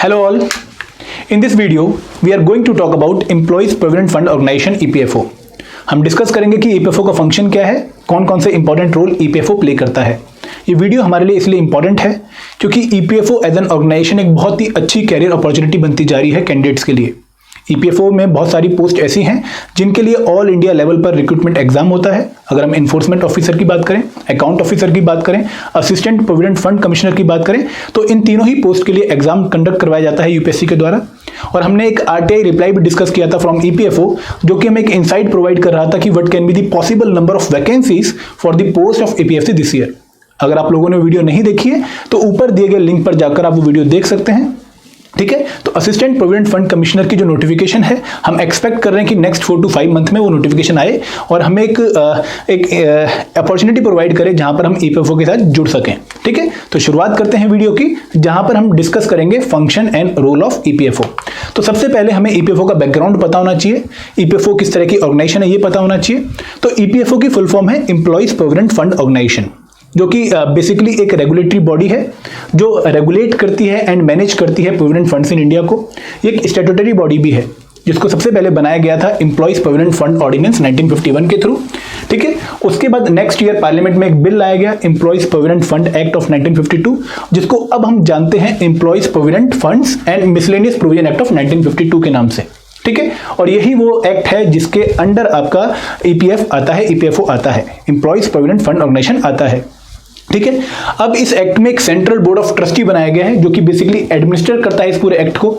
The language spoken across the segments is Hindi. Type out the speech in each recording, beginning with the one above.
Hello all. In this video, we are going to talk about Employees Provident Fund Organization EPFO. हम डिस्कस करेंगे कि EPFO का फंक्शन क्या है, कौन कौन से इंपॉर्टेंट रोल EPFO प्ले करता है। ये वीडियो हमारे लिए इसलिए इंपॉर्टेंट है क्योंकि EPFO एज एन ऑर्गेनाइजेशन एक बहुत ही अच्छी कैरियर अपॉर्चुनिटी बनती जा रही है कैंडिडेट्स के लिए। EPFO में बहुत सारी पोस्ट ऐसी हैं जिनके लिए ऑल इंडिया लेवल पर रिक्रूटमेंट एग्जाम होता है। अगर हम इन्फोर्समेंट ऑफिसर की बात करें, अकाउंट ऑफिसर की बात करें, असिस्टेंट प्रोविडेंट फंड कमिश्नर की बात करें, तो इन तीनों ही पोस्ट के लिए एग्जाम कंडक्ट करवाया जाता है यूपीएससी के द्वारा। और हमने एक RTI रिप्लाई भी डिस्कस किया था फ्रॉम EPFO, जो कि हमें एक इनसाइट प्रोवाइड कर रहा था कि what can be the possible number of vacancies for the post of APFC this year. अगर आप लोगों ने वीडियो नहीं देखी है तो ऊपर दिए गए लिंक पर जाकर आप वो वीडियो देख सकते हैं। ठीक है, तो असिस्टेंट प्रोविडेंट फंड कमिश्नर की जो नोटिफिकेशन है, हम एक्सपेक्ट कर रहे हैं कि नेक्स्ट 4 to 5 मंथ में वो नोटिफिकेशन आए और हमें एक अपॉर्चुनिटी प्रोवाइड करे जहां पर हम EPFO के साथ जुड़ सकें। ठीक है, तो शुरुआत करते हैं वीडियो की, जहां पर हम डिस्कस करेंगे function and role of EPFO। तो सबसे पहले हमें EPFO का बैकग्राउंड पता होना चाहिए, EPFO किस तरह की ऑर्गेनाइजेशन है ये पता होना चाहिए। तो EPFO की फुल फॉर्म है एम्प्लॉइज प्रोविडेंट फंड ऑर्गेनाइजेशन, जो कि बेसिकली एक रेगुलेटरी बॉडी है जो रेगुलेट करती है एंड मैनेज करती है प्रोविडेंट फंड्स इन इंडिया को। एक स्टैट्यूटरी बॉडी भी है जिसको सबसे पहले बनाया गया था एम्प्लॉइज प्रोविडेंट फंड ऑर्डिनेंस 1951 के थ्रू। ठीक है, उसके बाद नेक्स्ट ईयर पार्लियामेंट में एक बिल लाया गया employees provident fund act of 1952, जिसको अब हम जानते हैं employees provident funds and miscellaneous provision act of 1952 के नाम से। ठीक है, और यही वो एक्ट है जिसके अंडर आपका EPFO आता है, एम्प्लॉइज प्रोविडेंट फंड ऑर्गेनाइजेशन आता है। ठीक है, अब इस एक्ट में एक सेंट्रल बोर्ड ऑफ ट्रस्टी बनाया गया है जो कि बेसिकली एडमिनिस्टर करता है इस पूरे एक्ट को।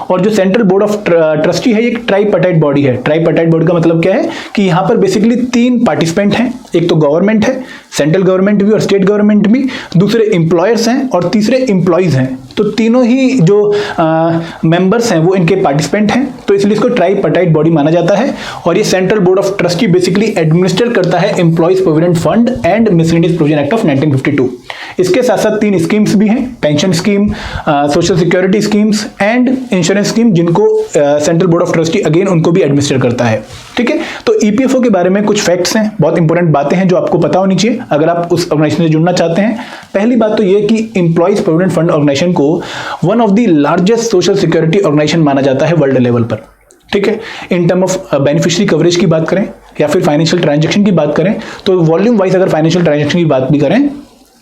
और जो सेंट्रल बोर्ड ऑफ ट्रस्टी है, एक ट्राइपार्टाइट बॉडी है। ट्राइपार्टाइट बॉडी का मतलब क्या है कि यहाँ पर बेसिकली 3 पार्टिसिपेंट हैं, एक तो गवर्नमेंट है, सेंट्रल गवर्नमेंट भी और स्टेट गवर्नमेंट भी, दूसरे एम्प्लॉयर्स हैं और तीसरे एम्प्लॉयज हैं। तो तीनों ही जो मेंबर्स हैं वो इनके पार्टिसिपेंट हैं, तो इसलिए इसको ट्राइपार्टाइट बॉडी माना जाता है। और ये central board of trustee basically administer करता है employees provident fund and miscellaneous provision act of 1952। इसके साथ साथ 3 स्कीम्स भी हैं, pension scheme, social security schemes and insurance scheme, जिनको central board of trustee again उनको भी एडमिनिस्टर करता है। ठीक है, तो EPFO के बारे में कुछ फैक्ट्स हैं, बहुत इंपॉर्टेंट बातें हैं जो आपको पता होनी चाहिए अगर आप उस ऑर्गेनाइजेशन से जुड़ना चाहते हैं। पहली बात तो ये कि एम्प्लॉइज प्रोविडेंट फंड ऑर्गेनाइजेशन को one of the largest social security organisation माना जाता है वर्ल्ड लेवल पर। ठीक है, in term of beneficiary coverage की बात करें या फिर फाइनेंशियल ट्रांजैक्शन की बात करें, तो वॉल्यूम वाइज अगर फाइनेंशियल ट्रांजैक्शन की बात भी करें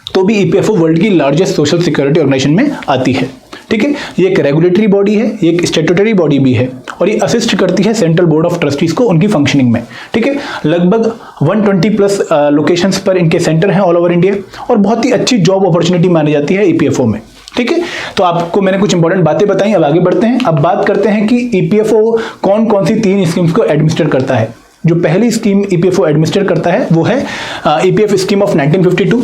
तो भी EPFO वर्ल्ड की लार्जेस्ट सोशल सिक्योरिटी ऑर्गेनाइजेशन में आती है। ठीक है, ये एक रेगुलेटरी बॉडी है, ये एक स्टैट्यूटरी बॉडी भी है और ये असिस्ट करती है सेंट्रल बोर्ड ऑफ ट्रस्टीज को उनकी फंक्शनिंग में। ठीक है, लगभग 120+ लोकेशंस पर इनके सेंटर हैं ऑल ओवर इंडिया और बहुत ही अच्छी जॉब अपॉर्चुनिटी मानी जाती है EPFO में। ठीक है, तो आपको मैंने कुछ इंपॉर्टेंट बातें बताई, अब आगे बढ़ते हैं। अब बात करते हैं कि EPFO कौन कौन सी 3 स्कीम्स को एडमिनिस्टर करता है। जो पहली स्कीम EPFO एडमिनिस्टर करता है वो है EPF स्कीम ऑफ 1952,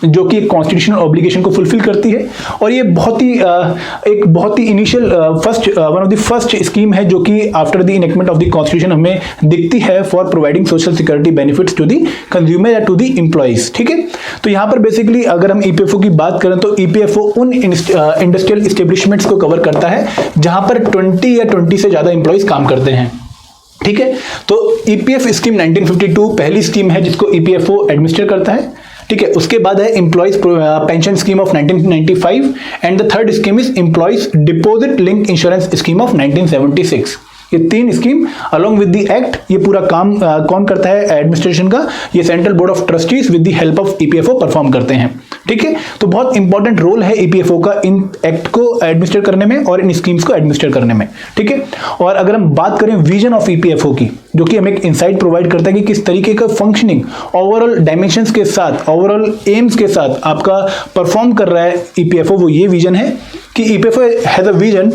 जो कि कॉन्स्टिट्यूशनल ऑब्लिगेशन को फुलफिल करती है। और ये एक बहुत ही initial one of the first scheme है जो कि after the enactment of the constitution हमें दिखती है for providing social security benefits to the consumer या टू द एम्प्लॉइज। ठीक है, तो यहाँ पर बेसिकली अगर हम EPFO की बात करें तो EPFO उन इंडस्ट्रियल एस्टेब्लिशमेंट्स को कवर करता है जहां पर 20 या 20 से ज्यादा एम्प्लॉइज काम करते हैं। ठीक है, तो EPF स्कीम 1952 पहली स्कीम है जिसको EPFO एडमिनिस्टर करता है। ठीक है, उसके बाद है employees pension scheme of 1995 and the third scheme is employees deposit link insurance scheme of 1976। ये 3 scheme along with the act, ये पूरा काम कौन करता है एडमिनिस्ट्रेशन का, ये central board of trustees with the help of EPFO perform करते हैं। ठीक है, तो बहुत इंपॉर्टेंट रोल है EPFO का इन एक्ट को एडमिनिस्टर करने में और इन स्कीम्स को एडमिनिस्टर करने में। ठीक है, और अगर हम बात करें विजन ऑफ EPFO की, जो कि हमें एक इंसाइट प्रोवाइड करता है कि किस तरीके का फंक्शनिंग ओवरऑल डायमेंशंस के साथ, ओवरऑल एम्स के साथ आपका परफॉर्म कर रहा है EPFO, वो ये विजन है कि EPFO has a vision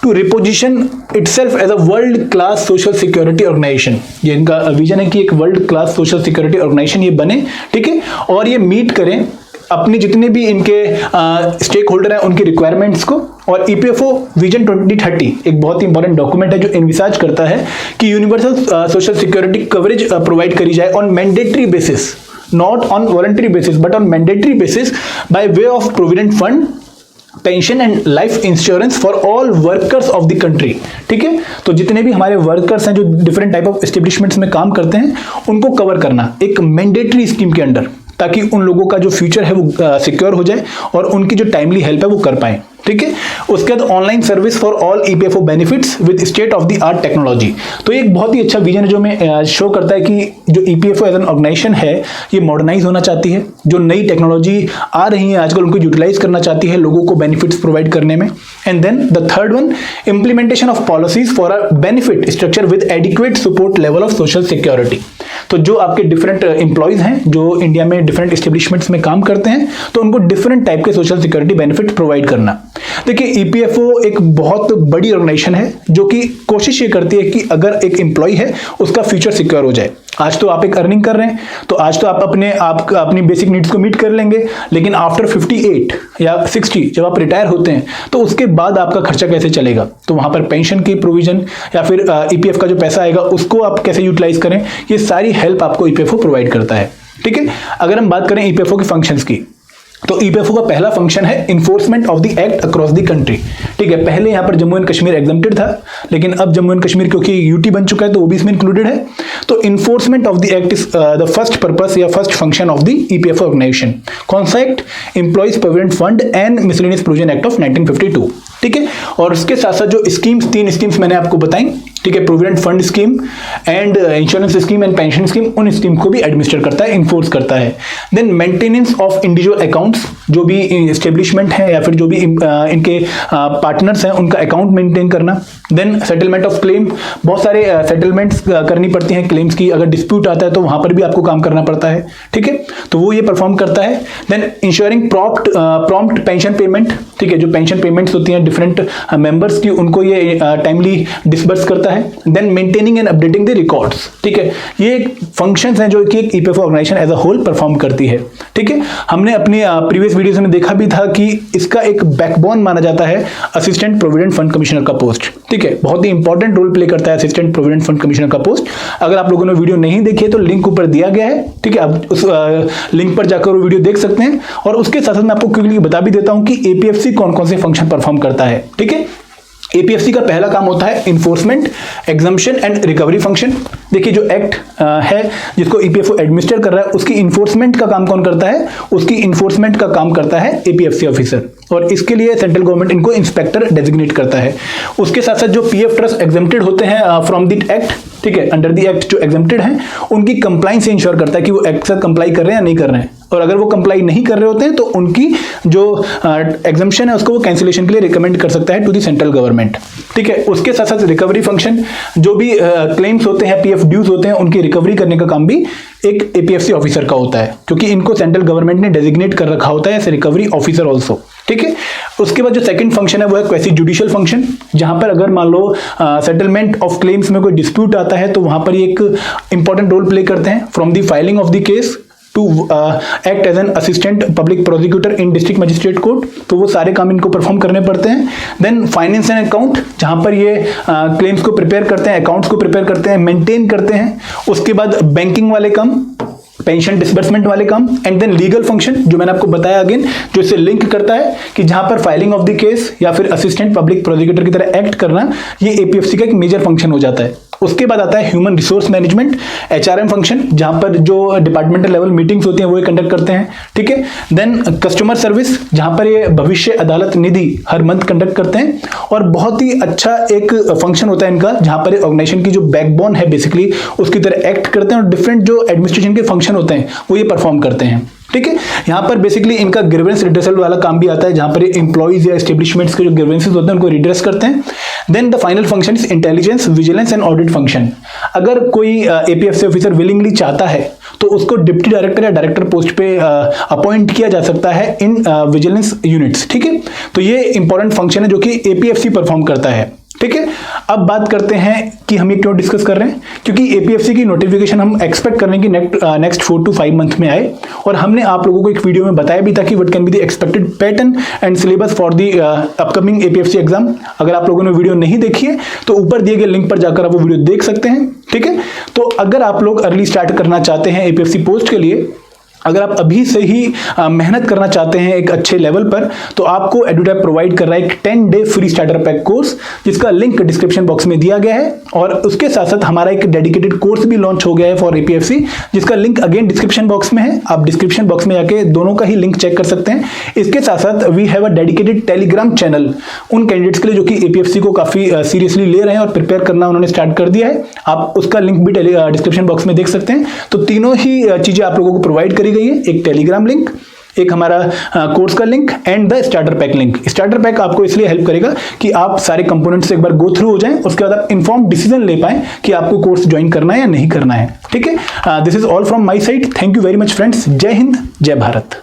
to reposition itself as a world class social security organisation. ये इनका विजन है कि एक world class social security organisation ये बने। ठीक है, और ये मीट करें अपनी जितने भी इनके स्टेक होल्डर हैं उनकी रिक्वायरमेंट्स को। और EPFO विजन 2030 एक बहुत ही इंपॉर्टेंट डॉक्यूमेंट है जो इनविसाज करता है कि universal social security coverage provide करी जाए on mandatory basis, not on voluntary basis but on mandatory basis by way of provident fund, pension and life insurance for all workers of the country. ठीक है, तो जितने भी हमारे वर्कर्स हैं जो डिफरेंट टाइप ऑफ एस्टेब्लिशमेंट्स में काम करते हैं उनको कवर करना एक मैंडेटरी स्कीम के अंडर, ताकि उन लोगों का जो फ्यूचर है वो सिक्योर हो जाए और उनकी जो टाइमली हेल्प है वो कर पाए। ठीक है। उसके बाद online service for all EPFO benefits with state of the art technology. तो एक बहुत ही अच्छा विजन है जो मैं शो करता है कि जो ईपीएफओ एज एन ऑर्गेनाइजेशन है ये मॉडर्नाइज होना चाहती है, जो नई टेक्नोलॉजी आ रही है आजकल उनको यूटिलाइज करना चाहती है लोगों को बेनिफिट्स प्रोवाइड करने में। And then the third one, implementation of policies for a benefit structure with adequate support level of social security. तो जो आपके डिफरेंट एम्प्लॉयज हैं जो इंडिया में डिफरेंट एस्टेब्लिशमेंट्स में काम करते हैं तो उनको डिफरेंट टाइप के सोशल सिक्योरिटी बेनिफिट प्रोवाइड करना। देखिए ईपीएफओ एक बहुत बड़ी ऑर्गेनाइजेशन है जो कि कोशिश ये करती है कि अगर एक एम्प्लॉय है उसका फ्यूचर सिक्योर हो जाए। आज तो आप एक अर्निंग कर रहे हैं तो आज तो आप अपनी बेसिक नीड्स को मीट कर लेंगे, लेकिन आफ्टर 58 या 60 जब आप रिटायर होते हैं तो उसके बाद आपका खर्चा कैसे चलेगा, तो वहां पर पेंशन की प्रोविजन या फिर ईपीएफ का जो पैसा आएगा उसको आप कैसे यूटिलाइज करें, ये सारी हेल्प आपको ईपीएफओ प्रोवाइड करता है। ठीक है। अगर हम बात करें ईपीएफओ के फंक्शंस की तो ईपीएफओ का पहला फंक्शन है enforcement of the act across the country. ठीक है, पहले यहां पर जम्मू एंड कश्मीर एग्जम्प्टेड था, लेकिन अब जम्मू एंड कश्मीर क्योंकि यूटी बन चुका है तो वो भी इसमें इंक्लूडेड है। तो enforcement of the act is the first purpose या first function of the EPFO organisation. कौन सा act? Employees provident fund and miscellaneous provision act of 1952। ठीक है। और उसके साथ साथ जो स्कीम्स, 3 स्कीम्स मैंने आपको बताई, ठीक है, provident fund scheme and insurance scheme and pension scheme, उन स्कीम को भी एडमिनिस्टर करता है, इन्फोर्स करता है। Then maintenance of individual accounts, जो भी एस्टेब्लिशमेंट है या फिर जो भी इनके पार्टनर्स हैं उनका अकाउंट मेंटेन करना। देन सेटलमेंट ऑफ क्लेम, बहुत सारे सेटलमेंट्स करनी पड़ती हैं क्लेम्स की, अगर डिस्प्यूट आता है तो वहां पर भी आपको काम करना पड़ता है। ठीक है, तो वो ये परफॉर्म करता है। Then ensuring prompt pension payment, ठीक है, जो पेंशन पेमेंट्स होती हैं डिफरेंट मेंबर्स की उनको ये टाइमली डिसबर्स करता है। Then maintaining and updating the records. ठीक है, ये फंक्शंस हैं जो कि एक EPFO organisation as a whole perform करती है। ठीक है, हमने अपने प्रीवियस वीडियोस में देखा भी था कि इसका एक बैकबोन माना जाता है असिस्टेंट प्रोविडेंट फंड कमिश्नर का पोस्ट। ठीक है, बहुत ही इंपॉर्टेंट रोल प्ले करता है असिस्टेंट प्रोविडेंट फंड कमिश्नर का पोस्ट। अगर आप लोगों ने वीडियो नहीं देखी है तो लिंक ऊपर दिया गया है। ठीक है, आप उस लिंक पर जाकर वो वीडियो देख सकते हैं। और उसके साथ साथ मैं आपको क्विकली बता भी देता हूं कि एपीएफसी कौन कौन से फंक्शन परफॉर्म करता है। ठीक है, एपीएफसी का पहला काम होता है enforcement, exemption and recovery function. देखिए जो एक्ट है जिसको ईपीएफओ एडमिनिस्टर कर रहा है उसकी इन्फोर्समेंट का काम कौन करता है? उसकी इन्फोर्समेंट का काम करता है एपीएफसी ऑफिसर, और इसके लिए सेंट्रल गवर्नमेंट इनको इंस्पेक्टर डेजिग्नेट करता है। उसके साथ साथ जो पीएफ ट्रस्ट एग्जम्प्टेड होते हैं फ्रॉम द एक्ट, ठीक है, अंडर द एक्ट जो एग्जम्प्टेड हैं उनकी कंप्लाइंस इंश्योर करता है कि वो एक्ट से कंप्लाई कर रहे हैं या नहीं कर रहे हैं, और अगर वो कंप्लाई नहीं कर रहे होते हैं तो उनकी जो एग्जम्पशन है उसको वो कैंसिलेशन के लिए रिकमेंड कर सकता है टू द सेंट्रल गवर्नमेंट। ठीक है, उसके साथ साथ रिकवरी फंक्शन, जो भी क्लेम्स होते हैं, पीएफ ड्यूज होते हैं, उनकी रिकवरी करने का काम भी एक एपीएफसी ऑफिसर का होता है, क्योंकि इनको सेंट्रल गवर्नमेंट ने डेजिग्नेट कर रखा होता है एज रिकवरी ऑफिसर ऑल्सो। ठीक है, उसके बाद जो सेकंड फंक्शन है वो है क्वेसी जुडिशियल फंक्शन, जहां पर अगर मान लो सेटलमेंट ऑफ क्लेम्स में कोई डिस्प्यूट आता है तो वहां पर ये एक इंपॉर्टेंट रोल प्ले करते हैं। From the filing of the case to act as an assistant public prosecutor in district magistrate court, तो वो सारे काम इनको परफॉर्म करने पड़ते हैं। देन फाइनेंस एंड अकाउंट, जहां पर ये क्लेम्स को प्रिपेयर करते हैं, अकाउंट्स को प्रिपेयर करते हैं, मेंटेन करते हैं। उसके बाद बैंकिंग वाले काम, पेंशन डिसबर्समेंट वाले काम, एंड देन लीगल फंक्शन जो मैंने आपको बताया अगेन, जो इसे लिंक करता है कि जहां पर फाइलिंग ऑफ द केस या फिर असिस्टेंट पब्लिक प्रोसिक्यूटर की तरह एक्ट करना, ये एपीएफसी का एक मेजर फंक्शन हो जाता है। उसके बाद आता है human resource management, HRM function, जहां पर जो डिपार्टमेंटल लेवल मीटिंग्स होती हैं वो कंडक्ट करते हैं। ठीक है, देन कस्टमर सर्विस, जहां पर ये भविष्य अदालत निधि हर मंथ कंडक्ट करते हैं, और बहुत ही अच्छा एक फंक्शन होता है इनका, जहां पर ऑर्गेनाइजेशन की जो बैकबोन है बेसिकली उसकी तरह एक्ट करते हैं, और डिफरेंट जो एडमिनिस्ट्रेशन के फंक्शन होते हैं वो ये परफॉर्म करते हैं। ठीक है, यहाँ पर बेसिकली इनका ग्रीवेंस रिड्रेसल वाला काम भी आता है, जहां पर एम्प्लॉइज या एस्टेब्लिशमेंट्स के जो ग्रीवेंसेस होते हैं उनको रिड्रेस करते हैं। Then the final function is intelligence, vigilance and audit function. अगर कोई एपीएफसी ऑफिसर विलिंगली चाहता है तो उसको डिप्टी डायरेक्टर या डायरेक्टर पोस्ट पे अपॉइंट किया जा सकता है इन विजिलेंस यूनिट्स। ठीक है, तो ये इंपॉर्टेंट फंक्शन है जो कि एपीएफसी परफॉर्म करता है। ठीक है, अब बात करते हैं कि हम ये क्यों डिस्कस कर रहे हैं, क्योंकि एपीएफसी की नोटिफिकेशन हम एक्सपेक्ट कर रहे हैं कि नेक्स्ट 4 to 5 मंथ में आए, और हमने आप लोगों को एक वीडियो में बताया भी था कि what can be the expected pattern and syllabus for the upcoming APFC exam. अगर आप लोगों ने वीडियो नहीं देखी है तो ऊपर दिए गए लिंक पर जाकर आप वो वीडियो देख सकते हैं। ठीक है, तो अगर आप लोग अर्ली स्टार्ट करना चाहते हैं एपीएफसी पोस्ट के लिए, अगर आप अभी से ही मेहनत करना चाहते हैं एक अच्छे लेवल पर, तो आपको एडुटैप प्रोवाइड कर रहा है एक 10-डे फ्री स्टार्टर पैक कोर्स, जिसका लिंक डिस्क्रिप्शन बॉक्स में दिया गया है। और उसके साथ साथ हमारा एक डेडिकेटेड कोर्स भी लॉन्च हो गया है फॉर एपीएफसी, जिसका लिंक अगेन डिस्क्रिप्शन बॉक्स में है। आप डिस्क्रिप्शन बॉक्स में जाके दोनों का ही लिंक चेक कर सकते हैं। इसके साथ साथ we have a dedicated Telegram channel उन कैंडिडेट्स के लिए जो कि एपीएफसी को काफी सीरियसली ले रहे हैं और प्रिपेयर करना उन्होंने स्टार्ट कर दिया है। आप उसका लिंक भी डिस्क्रिप्शन बॉक्स में देख सकते हैं। तो तीनों ही चीजें आप लोगों को प्रोवाइड करी गई है, एक टेलीग्राम लिंक, एक हमारा कोर्स का link and the starter pack link. Starter pack आपको इसलिए हेल्प करेगा कि आप सारे कंपोनेंट्स एक बार गो थ्रू हो जाएं, उसके बाद आप इन्फॉर्म डिसीजन ले पाएं कि आपको कोर्स ज्वाइन करना है या नहीं करना है। ठीक है, this is all from my side. Thank you very much friends. जय हिंद, जय भारत।